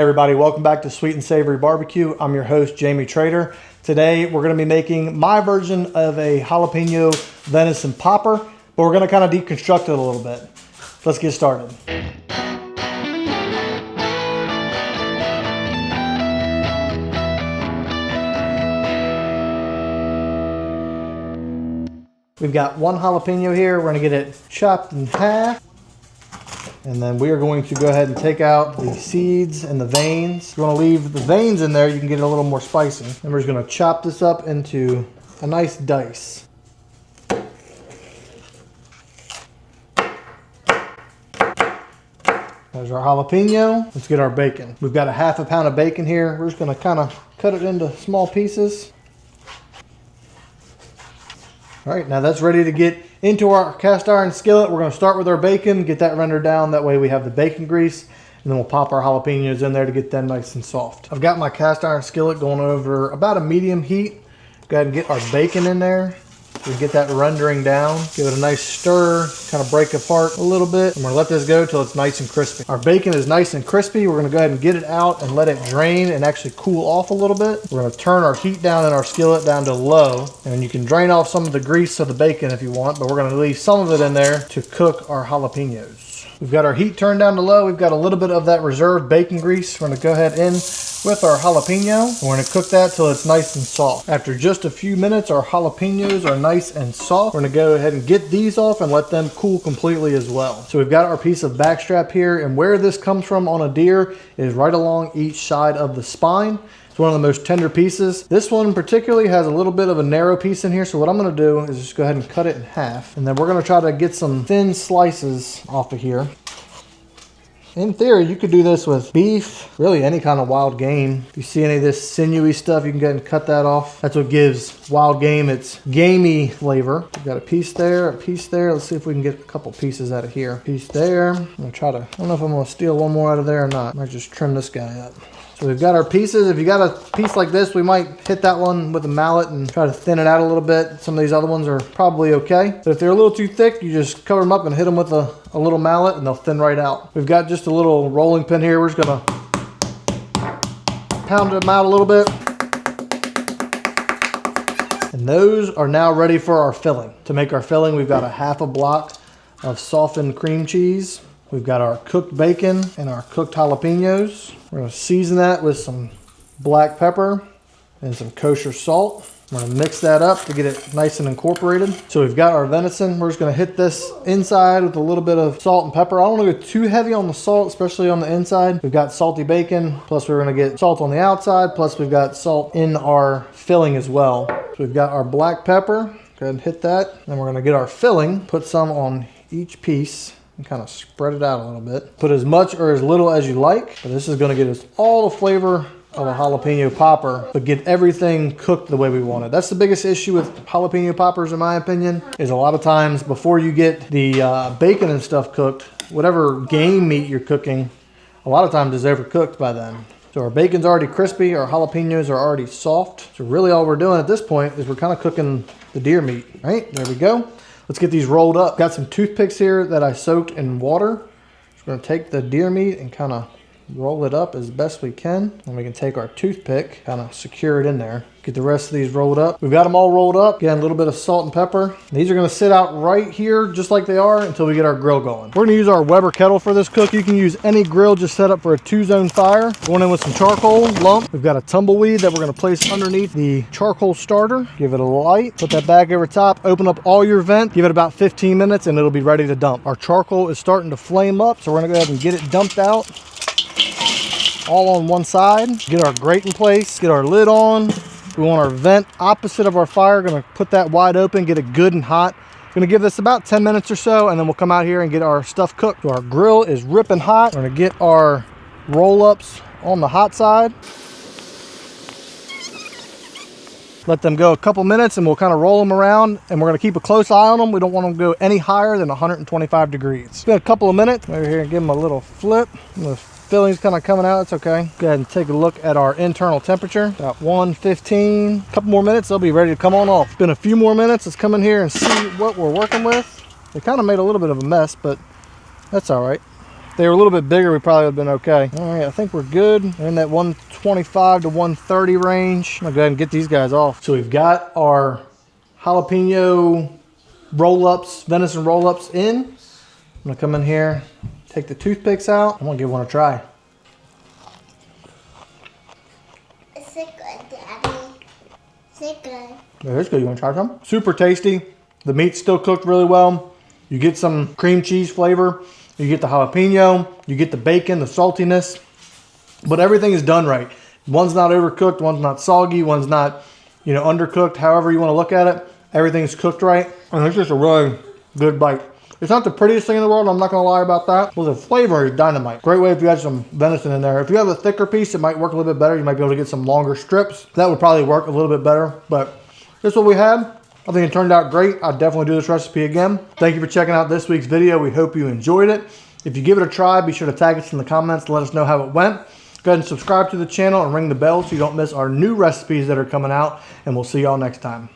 Everybody, welcome back to Sweet and Savory Barbecue. I'm your host, Jamie Trader. Today, we're going to be making my version of a jalapeno venison popper, but we're going to kind of deconstruct it a little bit. Let's get started. We've got one jalapeno here. We're going to get it chopped in half. And then we are going to go ahead and take out the seeds and the veins. If you want to leave the veins in there, you can get it a little more spicy. And we're just going to chop this up into a nice dice. There's our jalapeno. Let's get our bacon. We've got a ½ pound of bacon here. We're just going to kind of cut it into small pieces. All right, now that's ready to get into our cast iron skillet. We're going to start with our bacon, get that rendered down. That way we have the bacon grease, and then we'll pop our jalapenos in there to get them nice and soft. I've got my cast iron skillet going over about a medium heat. Go ahead and get our bacon in there. We get that rendering down, give it a nice stir, kind of break apart a little bit. I'm gonna let this go till it's nice and crispy. Our bacon is nice and crispy. We're gonna go ahead and get it out and let it drain and actually cool off a little bit. We're gonna turn our heat down in our skillet down to low, and you can drain off some of the grease of the bacon if you want, but we're gonna leave some of it in there to cook our jalapenos. We've got our heat turned down to low. We've got a little bit of that reserved bacon grease. We're gonna go ahead in with our jalapeno. We're gonna cook that till it's nice and soft. After just a few minutes, our jalapenos are nice and soft. We're gonna go ahead and get these off and let them cool completely as well. So we've got our piece of backstrap here, and where this comes from on a deer is right along each side of the spine. It's one of the most tender pieces. This one particularly has a little bit of a narrow piece in here, so what I'm gonna do is just go ahead and cut it in half, and then we're gonna try to get some thin slices off of here. In theory, you could do this with beef, really any kind of wild game. If you see any of this sinewy stuff, you can go ahead and cut that off. That's what gives wild game its gamey flavor. We've got a piece there, a piece there. Let's see if we can get a couple pieces out of here. Piece there. I'm gonna try to, I don't know if I'm gonna steal one more out of there or not. I might just trim this guy up. So we've got our pieces. If you got a piece like this, we might hit that one with a mallet and try to thin it out a little bit. Some of these other ones are probably okay. But if they're a little too thick, you just cover them up and hit them with a little mallet and they'll thin right out. We've got just a little rolling pin here. We're just gonna pound them out a little bit. And those are now ready for our filling. To make our filling, we've got a ½ block of softened cream cheese. We've got our cooked bacon and our cooked jalapenos. We're gonna season that with some black pepper and some kosher salt. We're gonna mix that up to get it nice and incorporated. So we've got our venison. We're just gonna hit this inside with a little bit of salt and pepper. I don't wanna go too heavy on the salt, especially on the inside. We've got salty bacon, plus we're gonna get salt on the outside, plus we've got salt in our filling as well. So we've got our black pepper. Go ahead and hit that. Then we're gonna get our filling, put some on each piece, and kind of spread it out a little bit. Put as much or as little as you like, but this is gonna get us all the flavor of a jalapeno popper, but get everything cooked the way we want it. That's the biggest issue with jalapeno poppers, in my opinion, is a lot of times before you get the bacon and stuff cooked, whatever game meat you're cooking, a lot of times is overcooked by then. So our bacon's already crispy, our jalapenos are already soft. So really all we're doing at this point is we're kind of cooking the deer meat, right? There we go. Let's get these rolled up. Got some toothpicks here that I soaked in water. Just gonna take the deer meat and kind of roll it up as best we can. And we can take our toothpick, kind of secure it in there. Get the rest of these rolled up. We've got them all rolled up. Again, a little bit of salt and pepper. These are gonna sit out right here just like they are until we get our grill going. We're gonna use our Weber kettle for this cook. You can use any grill just set up for a 2-zone fire. Going in with some charcoal lump. We've got a tumbleweed that we're gonna place underneath the charcoal starter. Give it a light. Put that back over top. Open up all your vent. Give it about 15 minutes and it'll be ready to dump. Our charcoal is starting to flame up, so we're gonna go ahead and get it dumped out. All on one side. Get our grate in place. Get our lid on. We want our vent opposite of our fire. Gonna put that wide open, get it good and hot. Gonna give this about 10 minutes or so, and then we'll come out here and get our stuff cooked. So our grill is ripping hot. We're gonna get our roll-ups on the hot side. Let them go a couple minutes and we'll kind of roll them around, and we're gonna keep a close eye on them. We don't want them to go any higher than 125 degrees. Been a couple of minutes. Over here and give them a little flip. The filling's kind of coming out. It's okay. Go ahead and take a look at our internal temperature. About 115. A couple more minutes, they'll be ready to come on off. It's been a few more minutes. Let's come in here and see what we're working with. They kind of made a little bit of a mess, but that's all right. they were a little bit bigger, we probably would have been okay. All right, I think we're good. We're in that 125 to 130 range. I'm gonna go ahead and get these guys off. So we've got our jalapeno roll-ups, venison roll-ups in. I'm gonna come in here, take the toothpicks out. I'm gonna give one a try. Is it good, Daddy? Is it good? Yeah, it's good. You wanna try some? Super tasty. The meat's still cooked really well. You get some cream cheese flavor. You get the jalapeno. You get the bacon, the saltiness. But everything is done right. One's not overcooked. One's not soggy. One's not, you know, undercooked. However you want to look at it. Everything's cooked right. And it's just a really good bite. It's not the prettiest thing in the world. I'm not going to lie about that. Well, the flavor is dynamite. Great way if you had some venison in there. If you have a thicker piece, it might work a little bit better. You might be able to get some longer strips. That would probably work a little bit better. But this is what we had. I think it turned out great. I'd definitely do this recipe again. Thank you for checking out this week's video. We hope you enjoyed it. If you give it a try, be sure to tag us in the comments to let us know how it went. Go ahead and subscribe to the channel and ring the bell so you don't miss our new recipes that are coming out. And we'll see y'all next time.